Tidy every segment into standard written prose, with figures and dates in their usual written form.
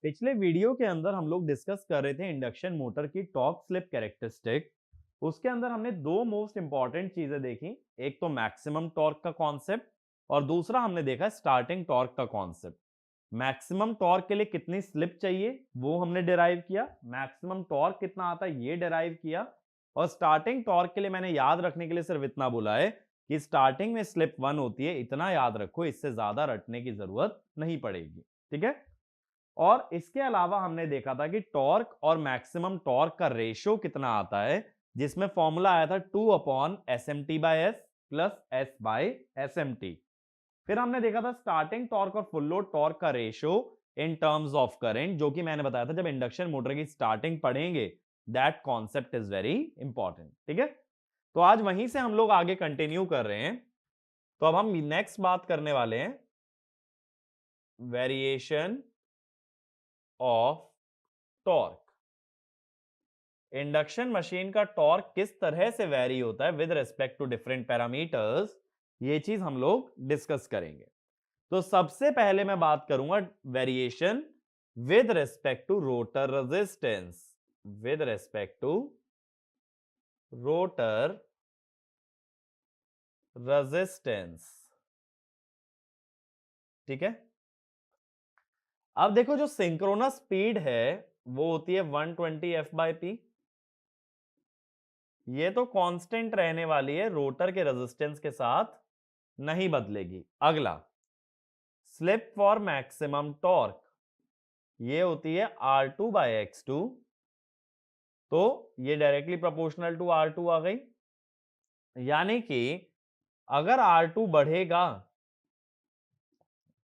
पिछले वीडियो के अंदर हम लोग डिस्कस कर रहे थे इंडक्शन मोटर की टॉर्क स्लिप कैरेक्टरिस्टिक। उसके अंदर हमने दो मोस्ट इंपॉर्टेंट चीजें देखी, एक तो मैक्सिमम टॉर्क का कॉन्सेप्ट और दूसरा हमने देखा स्टार्टिंग टॉर्क का कॉन्सेप्ट। मैक्सिमम टॉर्क के लिए कितनी स्लिप चाहिए वो हमने डिराइव किया, मैक्सिमम टॉर्क कितना आता है ये डिराइव किया, और स्टार्टिंग टॉर्क के लिए मैंने याद रखने के लिए सिर्फ इतना बोला है कि स्टार्टिंग में स्लिप 1 होती है, इतना याद रखो, इससे ज्यादा रटने की जरूरत नहीं पड़ेगी। ठीक है। और इसके अलावा हमने देखा था कि टॉर्क और मैक्सिमम टॉर्क का रेशियो कितना आता है, जिसमें फॉर्मूला आया था 2/SMT/S प्लस S/SMT। फिर हमने देखा था स्टार्टिंग टॉर्क और फुल लोड टॉर्क का ratio in terms of current, जो कि मैंने बताया था जब इंडक्शन मोटर की स्टार्टिंग पढ़ेंगे, that concept is very important. ठीक है। तो आज वहीं से हम लोग आगे कंटिन्यू कर रहे हैं। तो अब हम नेक्स्ट बात करने वाले हैं variation of torque. Induction machine का टॉर्क किस तरह से वेरी होता है with respect to different parameters, ये चीज हम लोग डिस्कस करेंगे। तो सबसे पहले मैं बात करूंगा variation with respect to rotor resistance, with respect to rotor resistance. ठीक है। अब देखो जो सिंक्रोनस स्पीड है वो होती है 120 F/P। ये तो कांस्टेंट रहने वाली है, रोटर के रेजिस्टेंस के साथ नहीं बदलेगी। अगला स्लिप फॉर मैक्सिमम टॉर्क, ये होती है R2/X2। तो ये डायरेक्टली प्रोपोर्शनल टू R2 आ गई, यानी कि अगर R2 बढ़ेगा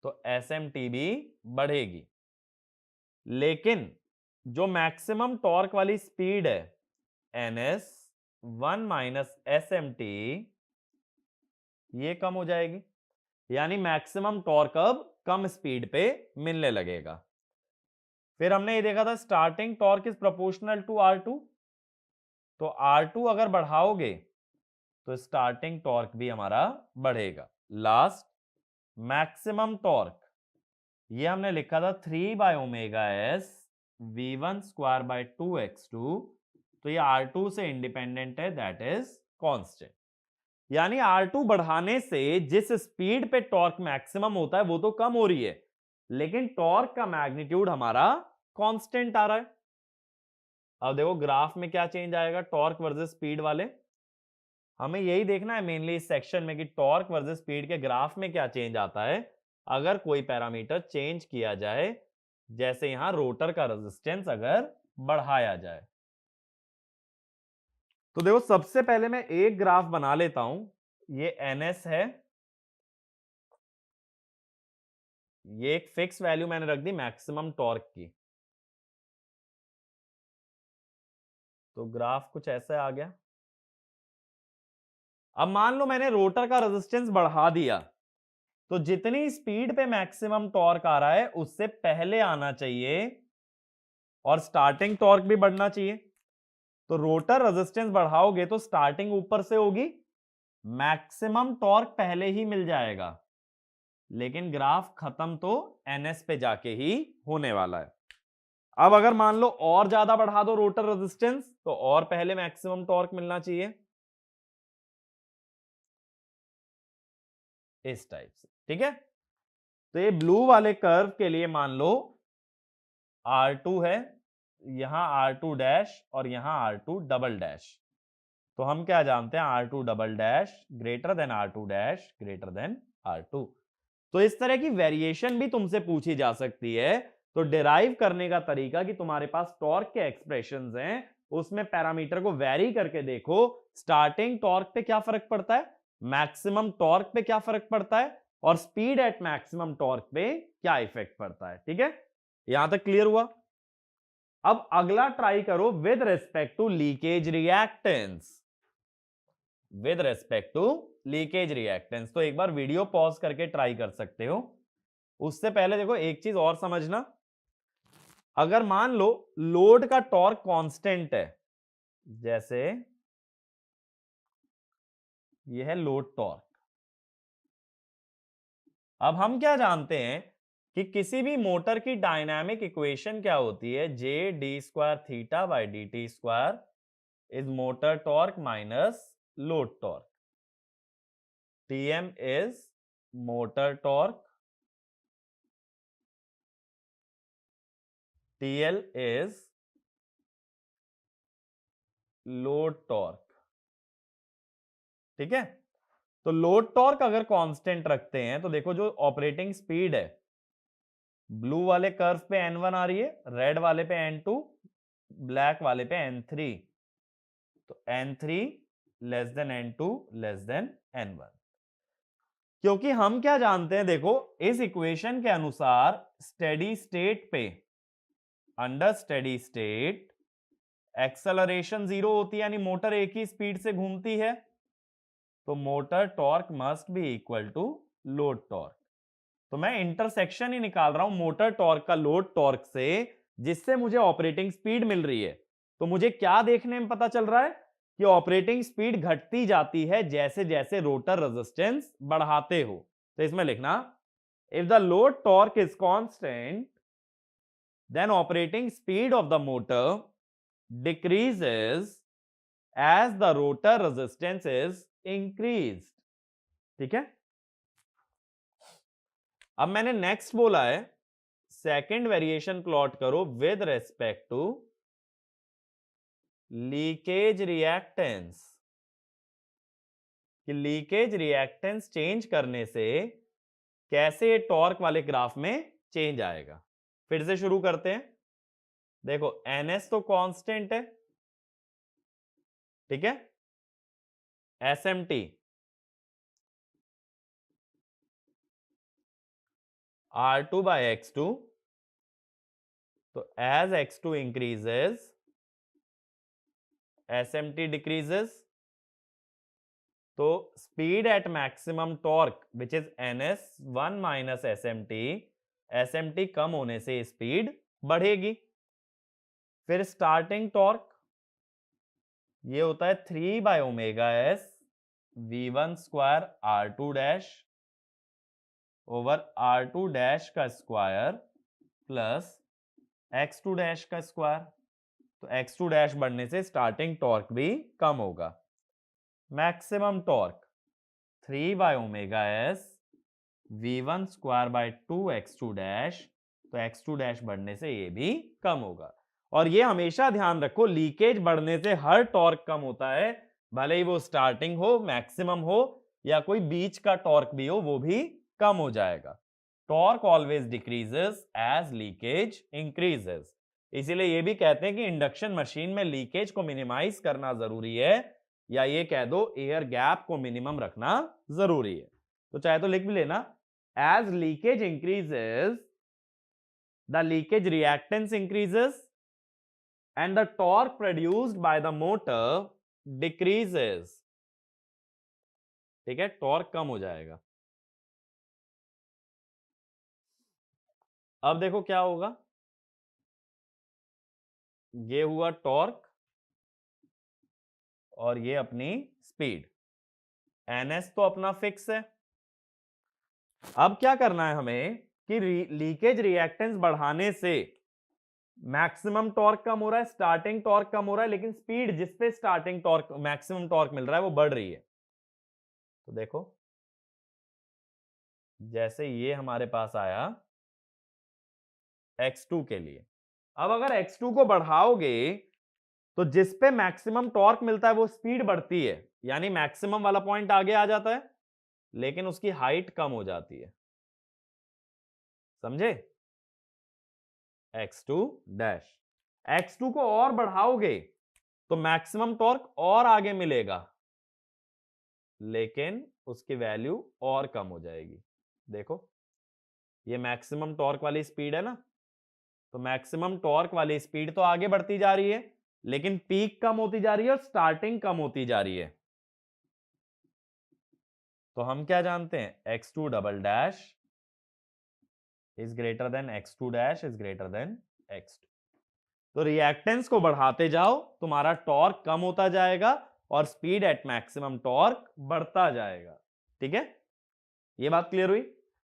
तो SMT भी बढ़ेगी। लेकिन जो मैक्सिमम टॉर्क वाली स्पीड है NS 1 - SMT, ये कम हो जाएगी, यानी मैक्सिमम टॉर्क अब कम स्पीड पे मिलने लगेगा। फिर हमने ये देखा था starting torque is proportional to R2। तो R2 अगर बढ़ाओगे तो स्टार्टिंग टॉर्क भी हमारा बढ़ेगा। लास्ट मैक्सिमम टॉर्क, ये हमने लिखा था 3/ω/S V1²/2x2। तो ये R2 से इंडिपेंडेंट है, दैट इज कांस्टेंट। यानी R2 बढ़ाने से जिस स्पीड पे टॉर्क मैक्सिमम होता है वो तो कम हो रही है, लेकिन टॉर्क का मैग्नीट्यूड हमारा कांस्टेंट आ रहा है। अब देखो ग्राफ में क्या चेंज आएगा टॉर्क वर्सेस स्पीड वाले, हमें यही देखना है मेनली इस सेक्शन में कि टॉर्क वर्सेस स्पीड के ग्राफ में क्या चेंज आता है अगर कोई पैरामीटर चेंज किया जाए, जैसे यहां रोटर का रेजिस्टेंस अगर बढ़ाया जाए। तो देखो सबसे पहले मैं एक ग्राफ बना लेता हूं, ये NS है, ये एक फिक्स वैल्यू मैंने रख दी मैक्सिमम टॉर्क की। तो ग्राफ कुछ ऐसा आ गया। अब मान लो मैंने रोटर का रेजिस्टेंस बढ़ा दिया, तो जितनी स्पीड पे मैक्सिमम टॉर्क आ रहा है उससे पहले आना चाहिए और स्टार्टिंग टॉर्क भी बढ़ना चाहिए। तो रोटर रेजिस्टेंस बढ़ाओगे तो स्टार्टिंग ऊपर से होगी, मैक्सिमम टॉर्क पहले ही मिल जाएगा, लेकिन ग्राफ खत्म तो NS पे जाके ही होने वाला है। अब अगर मान लो और ज्यादा बढ़ा दो रोटर रेजिस्टेंस, तो और पहले मैक्सिमम टॉर्क मिलना चाहिए, इस टाइप से। ठीक है। तो ये ब्लू वाले कर्व के लिए मान लो R2 है, यहां R2 डैश और यहां R2 डबल डैश। तो हम क्या जानते हैं R2 double dash greater than R2 dash greater than R2। तो इस तरह की वेरिएशन भी तुमसे पूछी जा सकती है। तो डिराइव करने का तरीका कि तुम्हारे पास टॉर्क के एक्सप्रेशंस हैं, उसमें पैरामीटर को वेरी करके देखो, स्टार्टिंग टॉर्क पे क्या फर्क पड़ता है, मैक्सिमम टॉर्क पे क्या फर्क पड़ता है, और स्पीड एट मैक्सिमम टॉर्क पे क्या इफेक्ट पड़ता है। ठीक है। यहां तक क्लियर हुआ। अब अगला ट्राई करो with respect to leakage reactance, with respect to leakage reactance. तो एक बार वीडियो पॉज करके ट्राई कर सकते हो। उससे पहले देखो एक चीज और समझना, अगर मान लो लोड का टॉर्क कांस्टेंट है, जैसे यह है लोड टॉर्क, अब हम क्या जानते हैं कि किसी भी मोटर की डायनामिक इक्वेशन क्या होती है, J D square theta by D T square is motor torque minus load torque. Tm is motor torque, TL is load torque. ठीक है, तो लोड टॉर्क अगर कांस्टेंट रखते हैं तो देखो जो ऑपरेटिंग स्पीड है, ब्लू वाले कर्व पे N1 आ रही है, रेड वाले पे N2, ब्लैक वाले पे N3. तो N3 less than N2 less than N1. क्योंकि हम क्या जानते हैं, देखो इस इक्वेशन के अनुसार स्टेडी स्टेट पे, अंडर स्टेडी स्टेट एक्सेलरेशन 0 होती है, यानी मोटर एक ही स्पीड से घूमती है, तो motor torque must be equal to load torque. तो मैं इंटरसेक्शन ही निकाल रहा हूं मोटर टॉर्क का लोड टॉर्क से, जिससे मुझे ऑपरेटिंग स्पीड मिल रही है. तो मुझे क्या देखने में पता चल रहा है कि ऑपरेटिंग स्पीड घटती जाती है जैसे जैसे रोटर रेजिस्टेंस बढ़ाते हो. तो इसमें लिखना, if the load torque is constant then operating speed of the motor decreases as the rotor resistance is increased. ठीक है, अब मैंने नेक्स्ट बोला है सेकंड वेरिएशन प्लॉट करो with respect to leakage reactance, कि लीकेज रिएक्टेंस चेंज करने से कैसे टॉर्क वाले ग्राफ में चेंज आएगा. फिर से शुरू करते हैं. देखो NS तो कांस्टेंट है, ठीक है, SMT R2 by X2, तो as X2 increases SMT decreases, तो speed at maximum torque which is NS1 minus SMT कम होने से स्पीड बढ़ेगी. फिर स्टार्टिंग टॉर्क ये होता है 3 by omega S V1 square R2 dash over R2 dash का स्क्वायर प्लस X2 डैश का स्क्वायर. तो X2 डैश बढ़ने से स्टार्टिंग टॉर्क भी कम होगा. Maximum torque 3 by omega S V1 square by 2 X2 dash, तो X2 डैश बढ़ने से ये भी कम होगा. और ये हमेशा ध्यान रखो, लीकेज बढ़ने से हर टॉर्क कम होता है, भले ही वो स्टार्टिंग हो, मैक्सिमम हो, या कोई बीच का टॉर्क भी हो, वो भी कम हो जाएगा. Torque always decreases as leakage increases. इसीलिए ये भी कहते हैं कि इंडक्शन मशीन में लीकेज को मिनिमाइज करना जरूरी है, या ये कह दो एयर गैप को मिनिमम रखना जरूरी है. तो चाहे तो लिख भी लेना, as leakage increases the leakage reactance increases and the torque produced by the motor decreases. ठीक है, टॉर्क कम हो जाएगा. अब देखो क्या होगा, ये हुआ टॉर्क और ये अपनी स्पीड. NS तो अपना फिक्स है. अब क्या करना है हमें कि लीकेज रिएक्टेंस बढ़ाने से मैक्सिमम टॉर्क कम हो रहा है, स्टार्टिंग टॉर्क कम हो रहा है, लेकिन स्पीड जिस पे स्टार्टिंग टॉर्क मैक्सिमम टॉर्क मिल रहा है वो बढ़ रही है. तो देखो जैसे ये हमारे पास आया X2 के लिए, अब अगर X2 को बढ़ाओगे तो जिस पे मैक्सिमम टॉर्क मिलता है वो स्पीड बढ़ती है, यानी मैक्सिमम वाला पॉइंट आगे आ जाता है, लेकिन उसकी हाइट कम हो जाती है. समझे? X2 डैश, X2 को और बढ़ाओगे तो मैक्सिमम टॉर्क और आगे मिलेगा, लेकिन उसकी वैल्यू और कम हो जाएगी. देखो ये मैक्सिमम टॉर्क वाली स्पीड है ना, तो मैक्सिमम टॉर्क वाली स्पीड तो आगे बढ़ती जा रही है, लेकिन पीक कम होती जा रही है और स्टार्टिंग कम होती जा रही है. तो हम क्या जानते हैं, X2 double dash is greater than X2 dash is greater than X2. तो रिएक्टेंस को बढ़ाते जाओ, तुम्हारा टॉर्क कम होता जाएगा और स्पीड एट मैक्सिमम टॉर्क बढ़ता जाएगा. ठीक है, ये बात क्लियर हुई.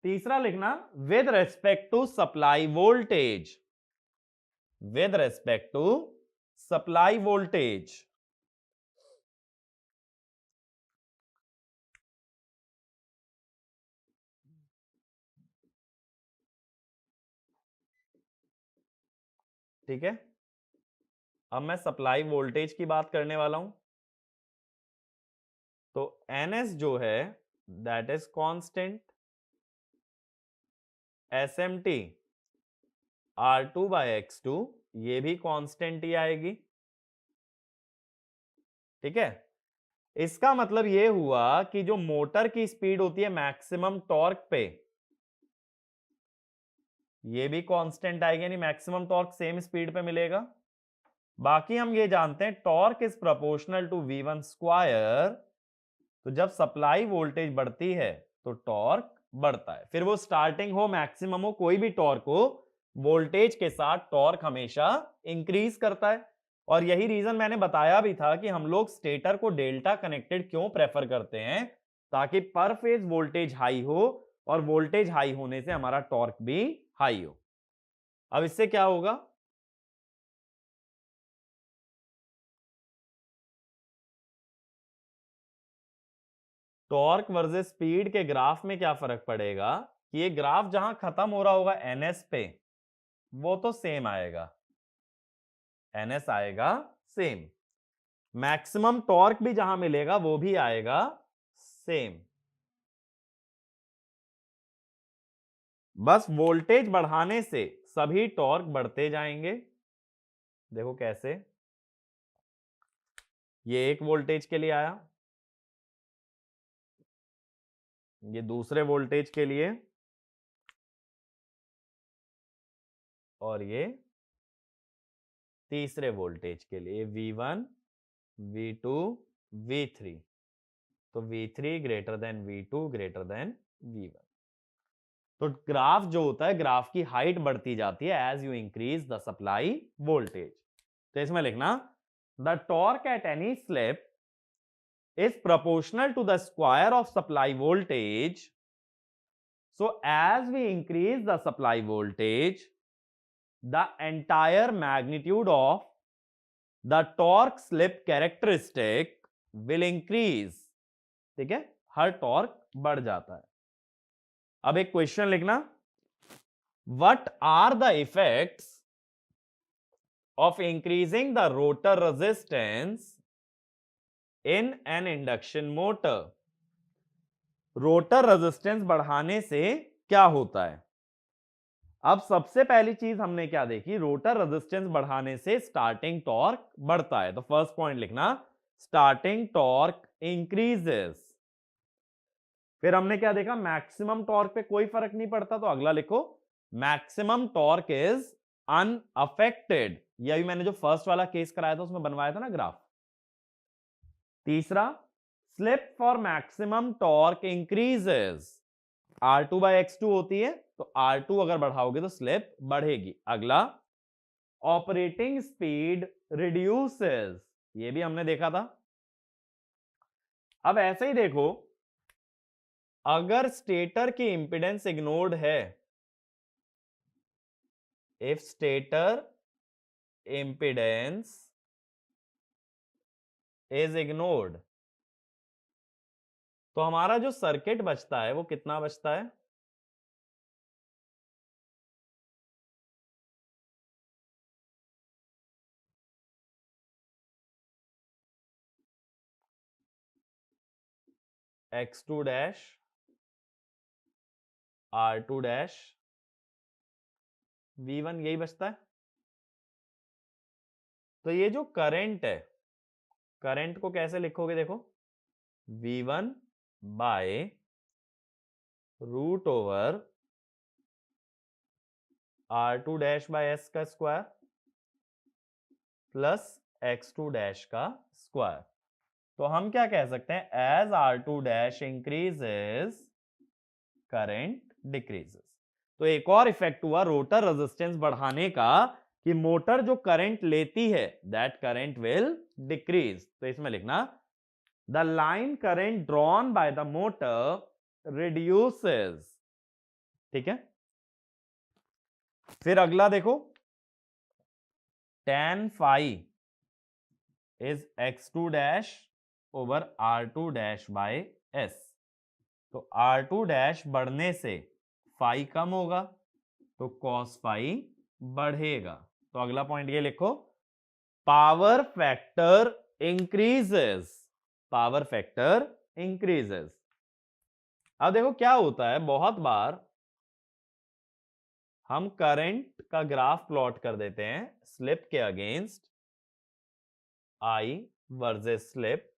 तीसरा लिखना with respect to supply voltage, with respect to supply voltage. ठीक है, अब मैं सप्लाई वोल्टेज की बात करने वाला हूं। तो NS जो है that is constant, SMT R2 by X2 ये भी कांस्टेंट ही आएगी। ठीक है, इसका मतलब ये हुआ कि जो मोटर की स्पीड होती है मैक्सिमम टॉर्क पे, ये भी कांस्टेंट आएगी, यानी मैक्सिमम टॉर्क सेम स्पीड पे मिलेगा। बाकी हम ये जानते हैं torque is proportional to V1 square, तो जब सप्लाई वोल्टेज बढ़ती है तो टॉर्क बढ़ता है, फिर वो स्टार्टिंग हो मैक्सिमम हो कोई भी टॉर्क हो, वोल्टेज के साथ टॉर्क हमेशा इंक्रीज करता है। और यही रीजन मैंने बताया भी था कि हम लोग स्टेटर को डेल्टा कनेक्टेड क्यों प्रेफर करते हैं, ताकि पर फेज वोल्टेज हाई हो और वोल्टेज हाई होने से हमारा टॉर्क भी हाई हो। अब इससे क्या होगा, टॉर्क वर्सेस स्पीड के ग्राफ में क्या फर्क पड़ेगा कि ये ग्राफ जहां खत्म हो रहा होगा NS पे, वो तो सेम आएगा, NS आएगा सेम, मैक्सिमम टॉर्क भी जहां मिलेगा वो भी आएगा सेम। बस वोल्टेज बढ़ाने से सभी टॉर्क बढ़ते जाएंगे। देखो कैसे, ये एक वोल्टेज के लिए आया, ये दूसरे वोल्टेज के लिए, और ये तीसरे वोल्टेज के लिए, V1 V2 V3, तो V3 greater than V2 greater than V1। तो ग्राफ जो होता है, ग्राफ की हाइट बढ़ती जाती है as you increase the supply voltage. तो इसमें लिखना the torque at any slip is proportional to the square of supply voltage. So as we increase the supply voltage, the entire magnitude of the torque slip characteristic will increase। ठीक है, हर torque बढ़ जाता है। अब एक question लिखना, what are the effects of increasing the rotor resistance in an induction motor? Rotor resistance बढ़ाने से क्या होता है? अब सबसे पहली चीज हमने क्या देखी, रोटर रेजिस्टेंस बढ़ाने से स्टार्टिंग टॉर्क बढ़ता है। तो फर्स्ट पॉइंट लिखना, स्टार्टिंग टॉर्क इंक्रीजेस। फिर हमने क्या देखा, मैक्सिमम टॉर्क पे कोई फर्क नहीं पड़ता, तो अगला लिखो मैक्सिमम टॉर्क इज अनअफेक्टेड। यही मैंने जो फर्स्ट वाला केस कराया था उसमें बनवाया था ना ग्राफ। तीसरा, slip for maximum torque increases, R2 by X2 होती है, तो R2 अगर बढ़ाओगे तो स्लिप बढ़ेगी। अगला, ऑपरेटिंग स्पीड रिड्यूसेस, ये भी हमने देखा था। अब ऐसे ही देखो, अगर स्टेटर की इंपेडेंस इग्नोर्ड है, if stator impedance is ignored, तो हमारा जो सर्किट बचता है वो कितना बचता है, X2 dash R2 dash V1, यही बचता है। तो ये जो करंट है, करंट को कैसे लिखोगे, देखो V1 by root over R2 dash by S का स्क्वायर प्लस X2 डैश का स्क्वायर। तो हम क्या कह सकते हैं, as R2 dash increases current decreases. तो एक और इफेक्ट हुआ रोटर रेजिस्टेंस बढ़ाने का कि मोटर जो करंट लेती है दैट करंट विल डिक्रीज। तो इसमें लिखना, the line current drawn by the motor reduces ठीक है। फिर अगला देखो, tan phi is x2 dash over r2 dash by s। तो r2 डैश बढ़ने से फाई कम होगा, तो cos फाई बढ़ेगा। तो अगला पॉइंट ये लिखो, power factor increases, power factor increases. अब देखो क्या होता है, बहुत बार हम करंट का ग्राफ प्लॉट कर देते हैं स्लिप के अगेंस्ट, आई वर्सेस स्लिप।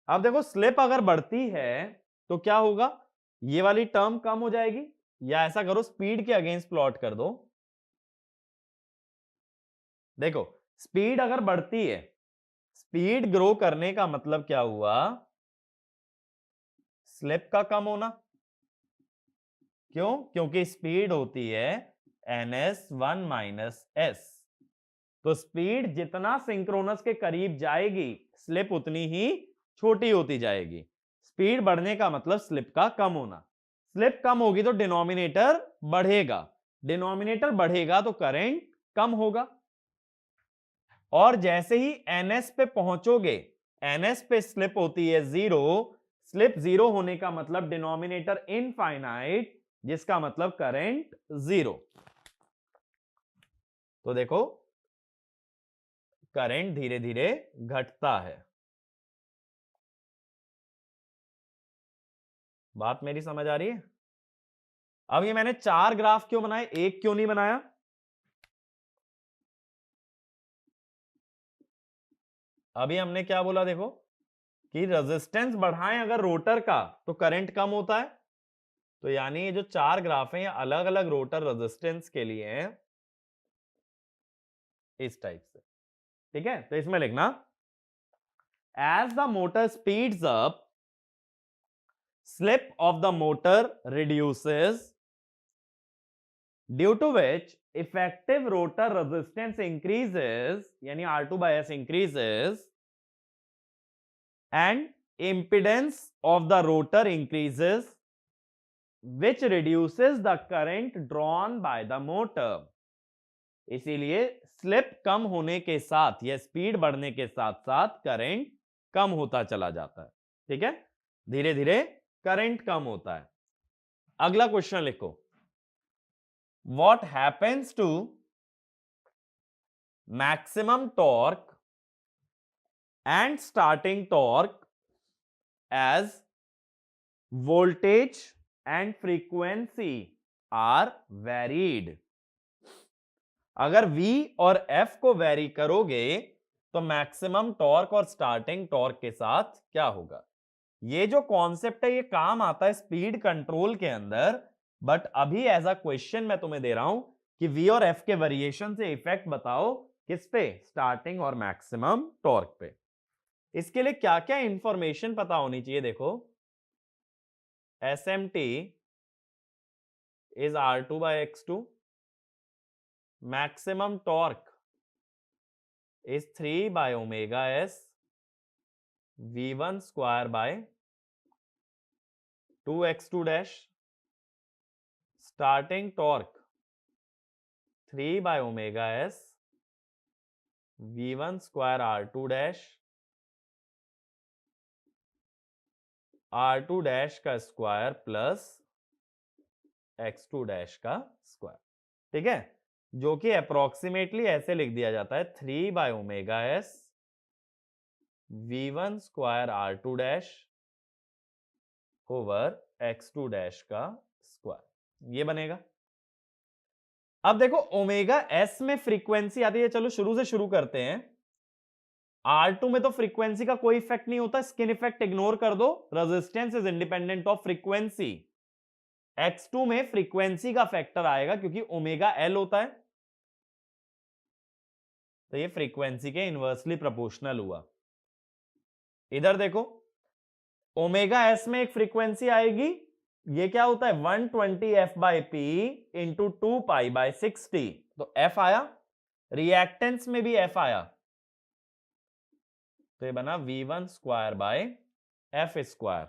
अब देखो स्लिप अगर बढ़ती है तो क्या होगा, ये वाली टर्म कम हो जाएगी, या ऐसा करो स्पीड के अगेंस्ट प्लॉट कर दो। देखो स्पीड अगर बढ़ती है, स्पीड ग्रो करने का मतलब क्या हुआ, स्लिप का कम होना। क्यों? क्योंकि स्पीड होती है ns1 माइनस एस। तो स्पीड जितना सिंक्रोनस के करीब जाएगी, स्लिप उतनी ही छोटी होती जाएगी। स्पीड बढ़ने का मतलब स्लिप का कम होना। स्लिप कम होगी तो डिनोमिनेटर बढ़ेगा, डिनोमिनेटर बढ़ेगा तो करंट कम होगा। और जैसे ही ns पे पहुंचोगे, ns पे स्लिप होती है 0, स्लिप 0 होने का मतलब डिनोमिनेटर इनफाइनाइट, जिसका मतलब करंट 0। तो देखो करंट धीरे धीरे घटता है। बात मेरी समझ आ रही है? अब ये मैंने 4 ग्राफ क्यों बनाए, एक क्यों नहीं बनाया? अभी हमने क्या बोला देखो, कि रेजिस्टेंस बढ़ाएं अगर रोटर का तो करंट कम होता है। तो यानी ये जो 4 ग्राफ हैं ये अलग अलग रोटर रेजिस्टेंस के लिए हैं, इस टाइप से। ठीक है, तो इसमें लिखना, as the motor speeds up, slip of the motor reduces, due to which effective rotor resistance increases, यानी R2 by S increases, and impedance of the rotor increases, which reduces the current drawn by the motor। इसीलिए slip कम होने के साथ या speed बढ़ने के साथ साथ करंट कम होता चला जाता है। ठीक है, धीरे धीरे करंट कम होता है। अगला क्वेश्चन लिखो, what happens to maximum torque and starting torque as voltage and frequency are varied. अगर V और F को वेरी करोगे तो मैक्सिमम टॉर्क और स्टार्टिंग टॉर्क के साथ क्या होगा। ये जो कॉन्सेप्ट है ये काम आता है स्पीड कंट्रोल के अंदर, बट अभी एज अ क्वेश्चन मैं तुम्हें दे रहा हूं कि V और F के वेरिएशन से इफेक्ट बताओ किस पे, स्टार्टिंग और मैक्सिमम टॉर्क पे। इसके लिए क्या क्या इंफॉर्मेशन पता होनी चाहिए, देखो SMT is R2 by X2, maximum torque is 3 by omega s, V1 square by 2x2 dash, starting torque 3 by omega s, V1 square R2 dash, R2 dash का स्क्वायर प्लस x2 डैश का square. ठीक है, जो कि approximately ऐसे लिख दिया जाता है 3 by omega S V1 square R2 dash over x2 dash का स्क्वायर, ये बनेगा। अब देखो ओमेगा एस में फ्रीक्वेंसी आती है, चलो शुरू से शुरू करते हैं। R2 में तो फ्रीक्वेंसी का कोई इफेक्ट नहीं होता, स्किन इफेक्ट इग्नोर कर दो, resistance is independent of frequency. X2 में फ्रीक्वेंसी का फैक्टर आएगा क्योंकि ओमेगा एल होता है, तो ये फ्रीक्वेंसी के इनवर्सली प्रोपोर्शनल हुआ। इधर देखो ओमेगा एस में एक फ्रीक्वेंसी आएगी, ये क्या होता है 120 f by P into 2 pi by 60, तो f आया, रिएक्टेंस में भी f आया, तो ये बना V1 square by f square.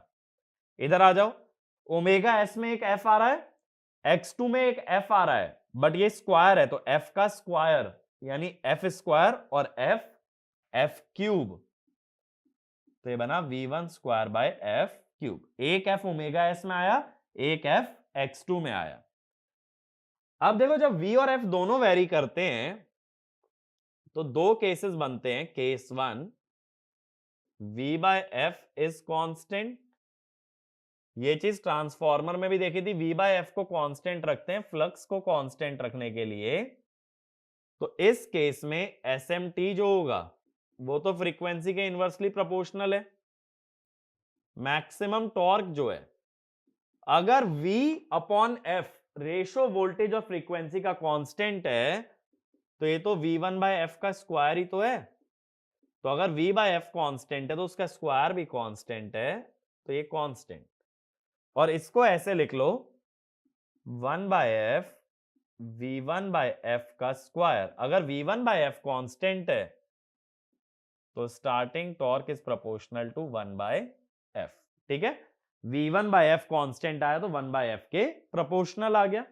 इधर आ जाओ, ओमेगा एस में एक एफ आ रहा है, x2 में एक एफ आ रहा है, बट ये स्क्वायर है, तो f का स्क्वायर यानी एफ स्क्वायर और एफ क्यूब, तो ये बना v1 square by F cube. एक एफ ओमेगा एस में आया, एक एफ x2 में आया। अब देखो जब v और f दोनों वेरी करते हैं तो दो केसेस बनते हैं। Case one, v by F is constant, ये चीज ट्रांसफॉर्मर में भी देखी थी, v बाय एफ को कांस्टेंट रखते हैं फ्लक्स को कांस्टेंट रखने के लिए। तो इस केस में SMT जो होगा वो तो फ्रीक्वेंसी के इनवर्सली प्रोपोर्शनल है। मैक्सिमम टॉर्क जो है, अगर v upon F ratio voltage और फ्रीक्वेंसी का कांस्टेंट है तो ये तो v1 बाय एफ का स्क्वायर ही तो है। तो अगर v बाय एफ कांस्टेंट है तो उसका स्क्वायर भी कांस्टेंट है, तो ये कांस्टेंट। और इसको ऐसे लिख लो 1 by F v1 by F का स्क्वायर। अगर v1 बाय एफ कांस्टेंट है तो starting torque is proportional to 1 by F. ठीक है, v1 बाय एफ कांस्टेंट आया तो 1 बाय एफ के प्रोपोर्शनल आ गया।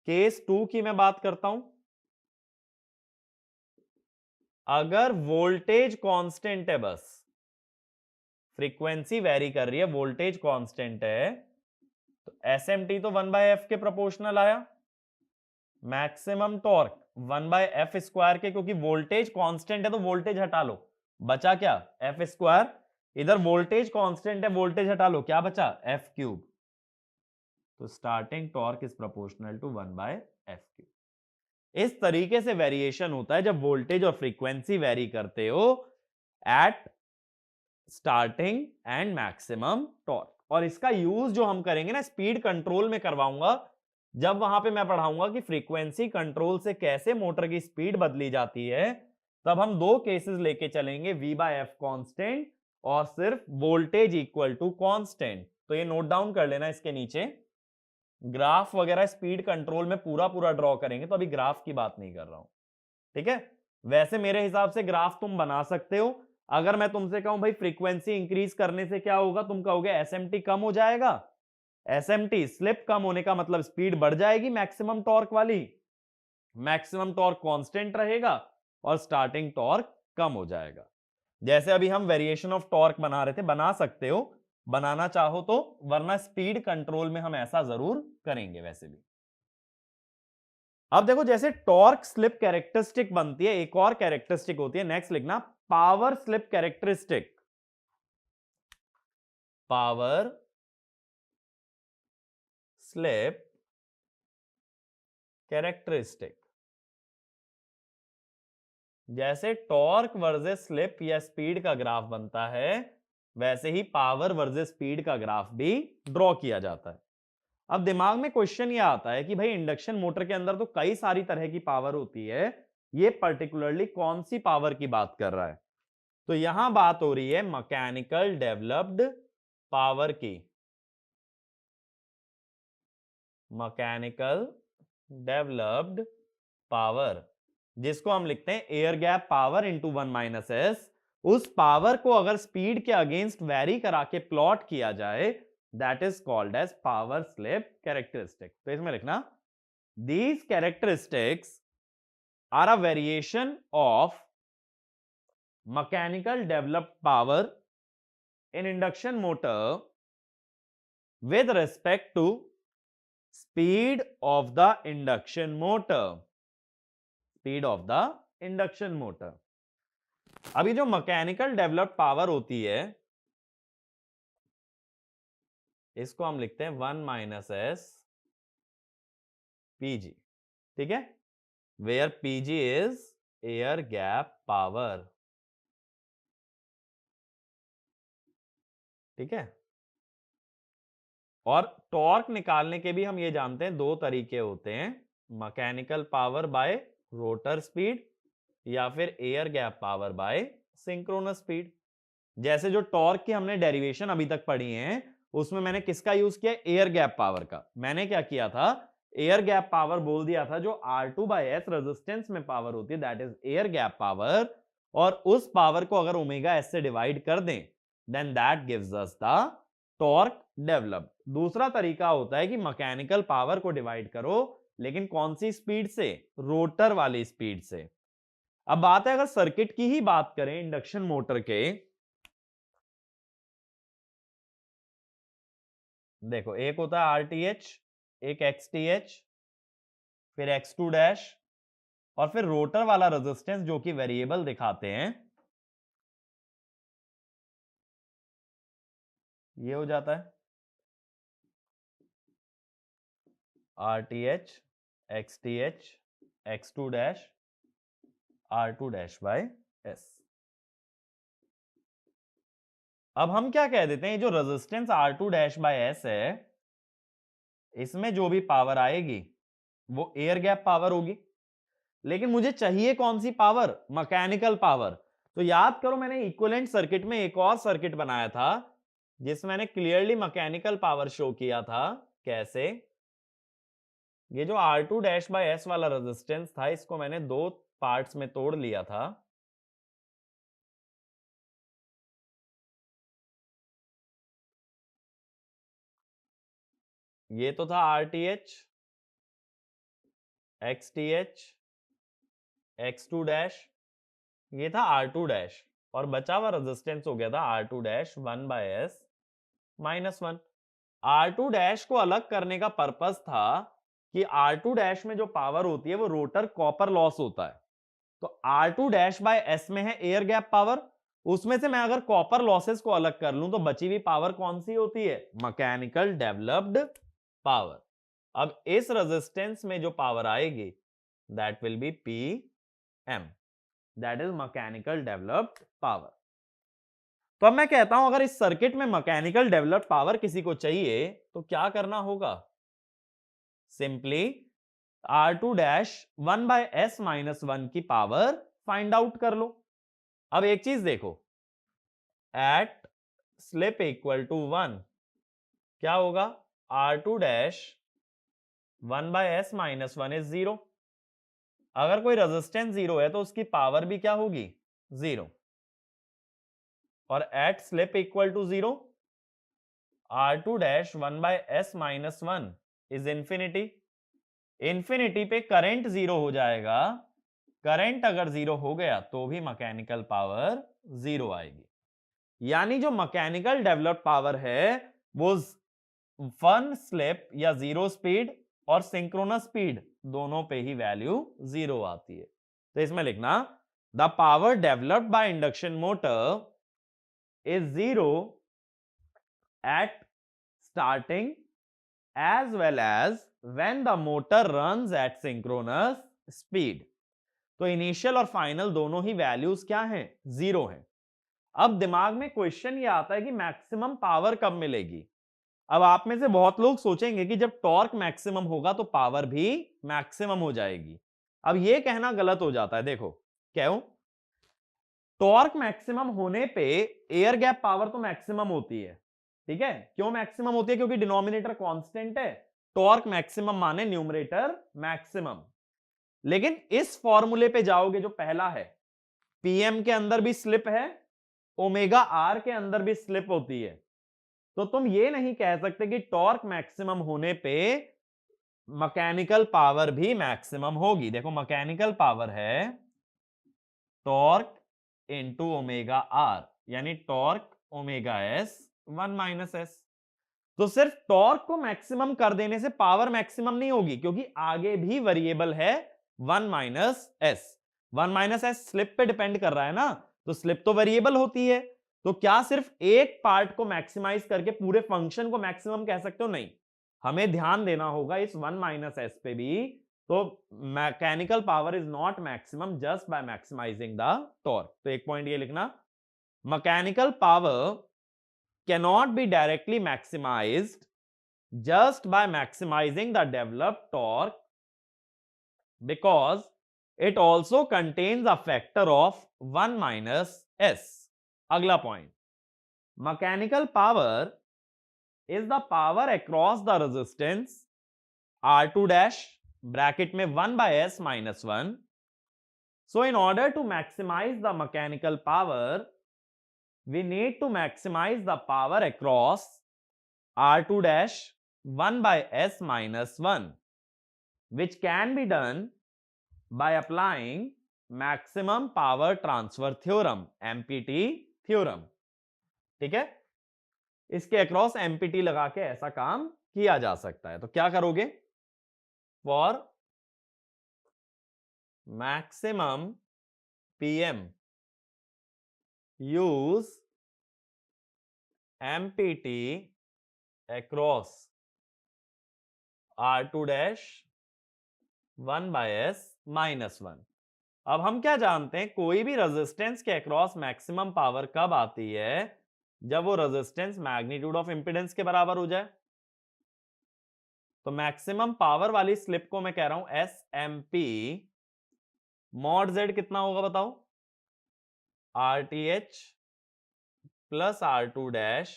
केस 2 की मैं बात करता हूं, अगर वोल्टेज कांस्टेंट है, बस फ्रीक्वेंसी वेरी कर रही है, वोल्टेज कांस्टेंट है, तो SMT तो 1 बाय एफ के प्रोपोर्शनल आया। Maximum torque 1 by F square के, क्योंकि वोल्टेज कांस्टेंट है तो वोल्टेज हटा लो, बचा क्या, एफ स्क्वायर। इधर वोल्टेज कांस्टेंट है, वोल्टेज हटा लो, क्या बचा, एफ क्यूब। तो starting torque is proportional to 1 by F cube. इस तरीके से वेरिएशन होता है जब वोल्टेज और फ्रीक्वेंसी वेरी करते हो at starting and maximum torque. और इसका यूज जो हम करेंगे ना स्पीड कंट्रोल में करवाऊंगा, जब वहां पे मैं पढ़ाऊंगा कि फ्रीक्वेंसी कंट्रोल से कैसे मोटर की स्पीड बदली जाती है, तब हम दो केसेस लेके चलेंगे, v बाय एफ कांस्टेंट और सिर्फ वोल्टेज इक्वल टू कांस्टेंट। तो ये नोट डाउन कर लेना, इसके नीचे ग्राफ वगैरह स्पीड कंट्रोल में पूरा पूरा ड्रॉ करेंगे, तो अभी ग्राफ की बात नहीं कर रहा हूं। ठीक है, वैसे मेरे हिसाब से ग्राफ तुम बना सकते हो। अगर मैं तुमसे कहूं भाई फ्रीक्वेंसी इंक्रीज करने से क्या होगा, तुम कहोगे SMT कम हो जाएगा। SMT स्लिप कम होने का मतलब स्पीड बढ़ जाएगी मैक्सिमम टॉर्क वाली, मैक्सिमम टॉर्क कांस्टेंट रहेगा और स्टार्टिंग टॉर्क कम हो जाएगा। जैसे अभी हम वेरिएशन ऑफ टॉर्क बना रहे थे, बना सकते हो बनाना चाहो तो, वरना स्पीड कंट्रोल में हम ऐसा जरूर करेंगे वैसे भी। अब देखो जैसे टॉर्क स्लिप कैरेक्टरिस्टिक बनती है, एक और कैरेक्टरिस्टिक होती है, नेक्स्ट लिखना power slip characteristic. Power slip characteristic, जैसे टॉर्क वर्सेस स्लिप या स्पीड का ग्राफ बनता है, वैसे ही पावर वर्सेस स्पीड का ग्राफ भी ड्रॉ किया जाता है। अब दिमाग में क्वेश्चन ये आता है कि भाई इंडक्शन मोटर के अंदर तो कई सारी तरह की पावर होती है, ये पर्टिकुलरली कौन सी पावर की बात कर रहा है, तो यहां बात हो रही है मैकेनिकल डेवलप्ड पावर की। मैकेनिकल डेवलप्ड पावर, जिसको हम लिखते हैं air gap power into 1 minus S. उस पावर को अगर स्पीड के अगेंस्ट वेरी करा के प्लॉट किया जाए, that is called as power slip characteristic. तो इसमें लिखना these characteristics are a variation of mechanical developed power in induction motor with respect to speed of the induction motor, speed of the induction motor। अभी जो mechanical developed power होती है, इसको हम लिखते हैं 1 माइनस एस पीजी। ठीक है, where PG is air gap power. ठीक है, और टॉर्क निकालने के भी हम ये जानते हैं दो तरीके होते हैं, mechanical power bye rotor speed या फिर air gap power bye synchronous speed. जैसे जो टॉर्क की हमने डेरिवेशन अभी तक पढ़ी है, उसमें मैंने किसका यूज किया, एयर गैप पावर का। मैंने क्या किया था, एयर गैप पावर बोल दिया था, जो R2 बाय एस रेजिस्टेंस में पावर होती है, that is air gap power. और उस पावर को अगर ओमेगा एस से डिवाइड कर दें, then that gives us the torque developed. दूसरा तरीका होता है कि मैकेनिकल पावर को डिवाइड करो, लेकिन कौन सी स्पीड से? रोटर वाली स्पीड से। अब बात है अगर सर्किट की ही बात करें इंडक्शन मोटर के, देखो एक होता है आरटीएच, एक एक्सटीएच, फिर एक्स टू डैश, और फिर रोटर वाला रेजिस्टेंस जो कि वेरिएबल दिखाते हैं, ये हो जाता है RTH, XTH, X two dash, R two dash by S. अब हम क्या कह देते हैं, जो resistance R two dash by S है, इसमें जो भी पावर आएगी वो एयर गैप पावर होगी। लेकिन मुझे चाहिए कौन सी पावर? Mechanical power. तो याद करो मैंने इक्विवेलेंट सर्किट में एक और सर्किट बनाया था जिसमें मैंने क्लियरली मैकेनिकल पावर शो किया था। कैसे? ये जो R two dash by S वाला रेजिस्टेंस था, इसको मैंने दो पार्ट्स में तोड़ लिया था। ये तो था RTH, XTH, X two dash, ये था आर टू डैश, और बचा हुआ रेजिस्टेंस हो गया था R two dash one by S minus one. R two dash को अलग करने का पर्पस था कि आर टू डैश में जो पावर होती है वो रोटर कॉपर लॉस होता है। तो R two dash by S में है एयर गैप पावर, उसमें से मैं अगर कॉपर लॉसेस को अलग कर लूं तो बची हुई पावर कौन सी होती है? Mechanical developed power. अब इस रेजिस्टेंस में जो पावर आएगी that will be P M, that is mechanical developed power. तो अब मैं कहता हूं अगर इस सर्किट में मैकेनिकल डेवलप्ड पावर किसी को चाहिए तो क्या करना होगा? Simply R two dash one by S minus one की पावर फाइंड आउट कर लो। अब एक चीज देखो, at slip equal to one क्या होगा? R two dash one by S minus one is zero. अगर कोई रेजिस्टेंस जीरो है तो उसकी पावर भी क्या होगी? जीरो। और at slip equal to zero R two dash one by S minus one is infinity. Infinity पे करंट जीरो हो जाएगा। करंट अगर जीरो हो गया तो भी मैकेनिकल पावर जीरो आएगी। यानी जो मैकेनिकल डेवलप्ड पावर है वो वन स्लिप या जीरो स्पीड और सिंक्रोनस स्पीड दोनों पे ही वैल्यू जीरो आती है। तो इसमें लिखना the power developed by induction motor is zero at starting as well as when the motor runs at synchronous speed। तो इनिशियल और फाइनल दोनों ही वैल्यूज क्या हैं? जीरो हैं। अब दिमाग में क्वेश्चन ये आता है कि मैक्सिमम पावर कब मिलेगी? अब आप में से बहुत लोग सोचेंगे कि जब टॉर्क मैक्सिमम होगा तो पावर भी मैक्सिमम हो जाएगी। अब ये कहना गलत हो जाता है। देखो क्यों? टॉर्क मैक्सिमम होने पे एयर गैप पावर तो मैक्सिमम होती है, ठीक है? क्यों मैक्सिमम होती है? क्योंकि डिनोमिनेटर कांस्टेंट है। टॉर्क मैक्सिमम माने न्यूमरेटर मैक्सिमम। लेकिन इस फॉर्मूले पे जाओगे जो पहला है, पीएम के अंदर भी स्लिप है, ओमेगा आर के अंदर भी स्लिप होती है, तो तुम ये नहीं कह सकते कि टॉर्क मैक्सिमम होने पे मैकेनिकल पावर भी मैक्सिमम होगी। देखो मैकेनिकल पावर है टॉर्क इंटू ओमेगा आर, यानी torque omega S one minus S. तो सिर्फ टॉर्क को मैक्सिमम कर देने से पावर मैक्सिमम नहीं होगी, क्योंकि आगे भी वेरिएबल है one minus S. One minus S slip पे डिपेंड कर रहा है ना, तो स्लिप तो वेरिएबल होती है। तो क्या सिर्फ एक पार्ट को मैक्सिमाइज करके पूरे फंक्शन को मैक्सिमम कह सकते हो? नहीं, हमें ध्यान देना होगा इस वन माइनस एस पे भी। तो mechanical power is not maximum just by maximising the torque. तो एक पॉइंट ये लिखना, mechanical power cannot be directly maximized just by maximizing the developed torque because it also contains a factor of 1 minus s। अगला point, mechanical power is the power across the resistance R2 dash bracket में 1 by s minus 1। So in order to maximize the mechanical power we need to maximize the power across R2 dash 1 by S minus 1, which can be done by applying maximum power transfer theorem, MPT theorem। ठीक है, इसके across MPT लगा के ऐसा काम किया जा सकता है। तो क्या करोगे? For maximum PM use MPT across R2 dash 1 by S minus 1। अब हम क्या जानते हैं, कोई भी रेजिस्टेंस के अक्रॉस मैक्सिमम पावर कब आती है? जब वो रेजिस्टेंस मैग्नीट्यूड ऑफ इंपेडेंस के बराबर हो जाए। तो मैक्सिमम पावर वाली स्लिप को मैं कह रहा हूं SMP, मॉड Z कितना होगा बताओ? RTH plus R2 dash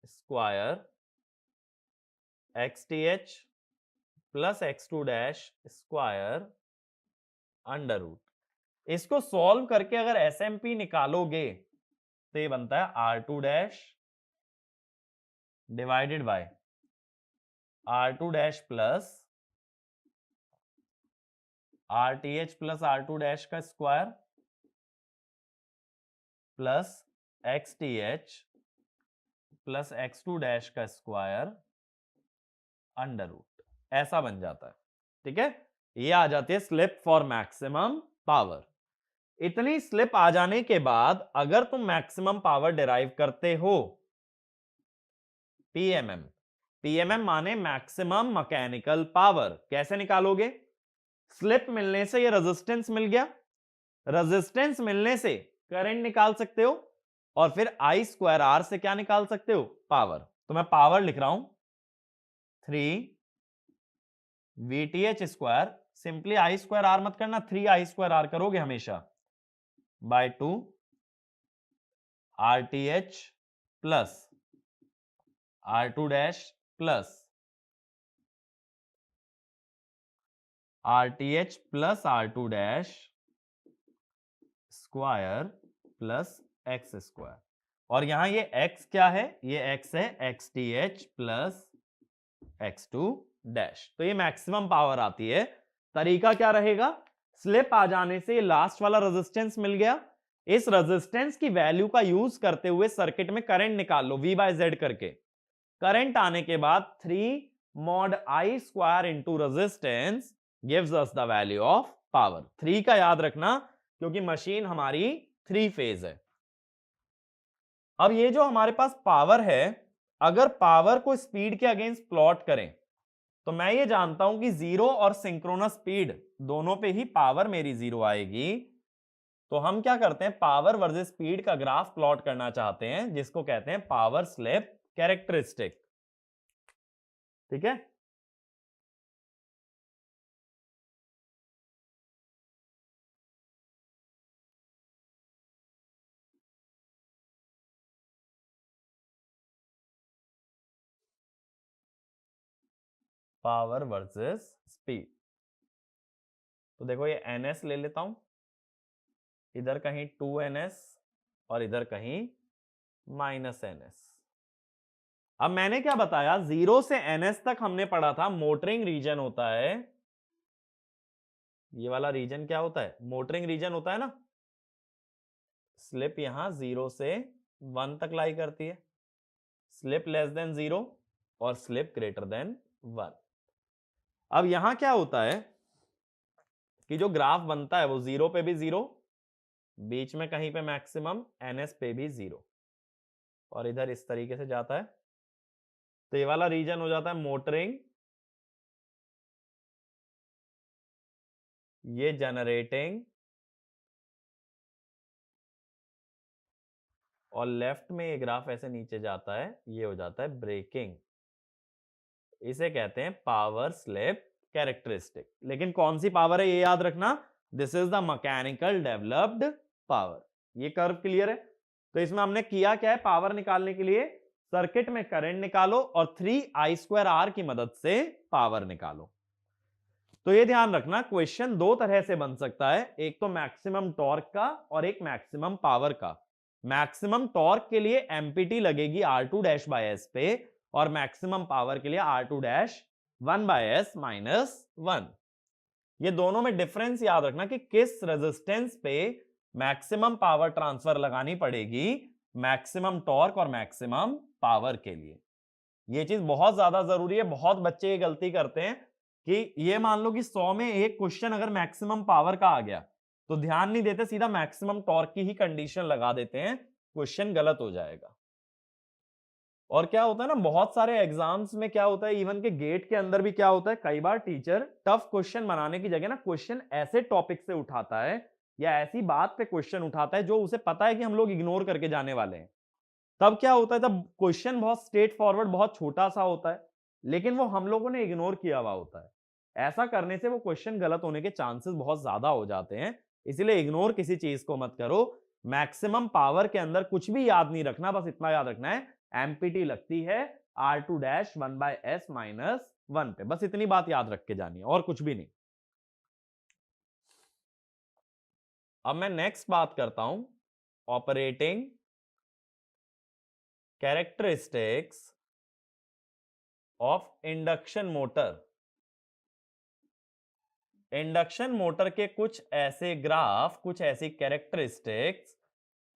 square XTH plus X2 dash square under root. इसको सॉल्व करके अगर SMP निकालोगे तो ये बनता है R2 dash divided by R2 dash plus RTH plus R2 dash का square plus XTH plus X2 dash का स्क्वायर अंडर रूट, ऐसा बन जाता है। ठीक है, ये आ जाती है स्लिप फॉर मैक्सिमम पावर। इतनी स्लिप आ जाने के बाद अगर तुम मैक्सिमम पावर डिराइव करते हो, PMM माने मैक्सिमम मैकेनिकल पावर, कैसे निकालोगे? स्लिप मिलने से ये रेजिस्टेंस मिल गया, रेजिस्टेंस मिलने से करंट निकाल सकते हो, और फिर I स्क्वायर R से क्या निकाल सकते हो? पावर। तो मैं पावर लिख रहा हूं 3 VTH square, simply I square R मत करना, 3 I स्क्वायर R करोगे हमेशा, by 2 RTH plus R2 dash plus RTH plus R2 dash square plus X square, और यहां ये X क्या है? ये X है XTH प्लस X2 डैश। तो ये मैक्सिमम पावर आती है। तरीका क्या रहेगा? स्लिप आ जाने से लास्ट वाला रेजिस्टेंस मिल गया, इस रेजिस्टेंस की वैल्यू का यूज करते हुए सर्किट में करंट निकाल लो V बाय Z करके। करंट आने के बाद 3 mod I square into resistance gives us the value of power. 3 का याद रखना क्योंकि मशीन हमारी 3 फेज है। अब ये जो हमारे पास पावर है, अगर पावर को स्पीड के अगेंस्ट प्लॉट करें तो मैं ये जानता हूं कि जीरो और सिंक्रोनस स्पीड दोनों पे ही पावर मेरी जीरो आएगी। तो हम क्या करते हैं, पावर वर्सेस स्पीड का ग्राफ प्लॉट करना चाहते हैं, जिसको कहते हैं पावर स्लिप कैरेक्टरिस्टिक। ठीक है, पावर वर्सेस स्पीड। तो देखो ये NS ले लेता हूं, इधर कहीं 2NS और इधर कहीं -NS। अब मैंने क्या बताया, 0 से NS तक हमने पढ़ा था मोटरिंग रीजन होता है। ये वाला रीजन क्या होता है? मोटरिंग रीजन होता है ना। स्लिप यहां 0 से 1 तक लाई करती है, स्लिप लेस देन 0 और स्लिप ग्रेटर देन 1। अब यहां क्या होता है कि जो ग्राफ बनता है वो 0 पे भी 0, बीच में कहीं पे मैक्सिमम, NS पे भी 0, और इधर इस तरीके से जाता है। तो ये वाला रीजन हो जाता है मोटरिंग, ये जनरेटिंग, और लेफ्ट में ये ग्राफ ऐसे नीचे जाता है, ये हो जाता है ब्रेकिंग। इसे कहते हैं पावर स्लिप कैरेक्टरिस्टिक। लेकिन कौन सी पावर है ये याद रखना, this is the mechanical developed power. ये कर्व क्लियर है? तो इसमें हमने किया क्या है, पावर निकालने के लिए सर्किट में करंट निकालो और 3 I स्क्वायर R की मदद से पावर निकालो। तो ये ध्यान रखना, क्वेश्चन दो तरह से बन सकता है, एक तो मैक्सिमम टॉर्क का और एक मैक्सिमम पावर का। मैक्सिमम टॉर्क के लिए MPT लगेगी R2 डैश बाय S पे, और मैक्सिमम पावर के लिए R2 डैश 1/s माइनस 1। ये दोनों में डिफरेंस याद रखना कि किस रेजिस्टेंस पे मैक्सिमम पावर ट्रांसफर लगानी पड़ेगी मैक्सिमम टॉर्क और मैक्सिमम पावर के लिए। ये चीज बहुत ज्यादा जरूरी है। बहुत बच्चे ये गलती करते हैं कि ये मान लो कि 100 में एक क्वेश्चन अगर मैक्सिमम पावर का आ गया तो ध्यान नहीं देते, सीधा मैक्सिमम टॉर्क की ही कंडीशन लगा देते हैं, क्वेश्चन गलत हो जाएगा। और क्या होता है ना, बहुत सारे एग्जाम्स में क्या होता है, इवन के गेट के अंदर भी क्या होता है, कई बार टीचर टफ क्वेश्चन बनाने की जगह ना क्वेश्चन ऐसे टॉपिक से उठाता है या ऐसी बात पे क्वेश्चन उठाता है जो उसे पता है कि हम लोग इग्नोर करके जाने वाले हैं। तब क्या होता है, तब क्वेश्चन बहुत स्ट्रेट फॉरवर्ड, बहुत छोटा सा होता है, लेकिन वो हम लोगों ने इग्नोर किया हुआ होता है। ऐसा करने से वो क्वेश्चन गलत होने के चांसेस बहुत ज्यादा हो जाते हैं। इसीलिए इग्नोर किसी चीज को मत करो। मैक्सिमम पावर के अंदर कुछ भी याद नहीं रखना, बस इतना याद रखना है एमपीटी लगती है R2 डैश 1/s माइनस 1 पे, बस इतनी बात याद रख के जानी है और कुछ भी नहीं। अब मैं नेक्स्ट बात करता हूं operating characteristics of induction motor. Induction motor के कुछ ऐसे ग्राफ, कुछ ऐसी कैरेक्टरिस्टिक्स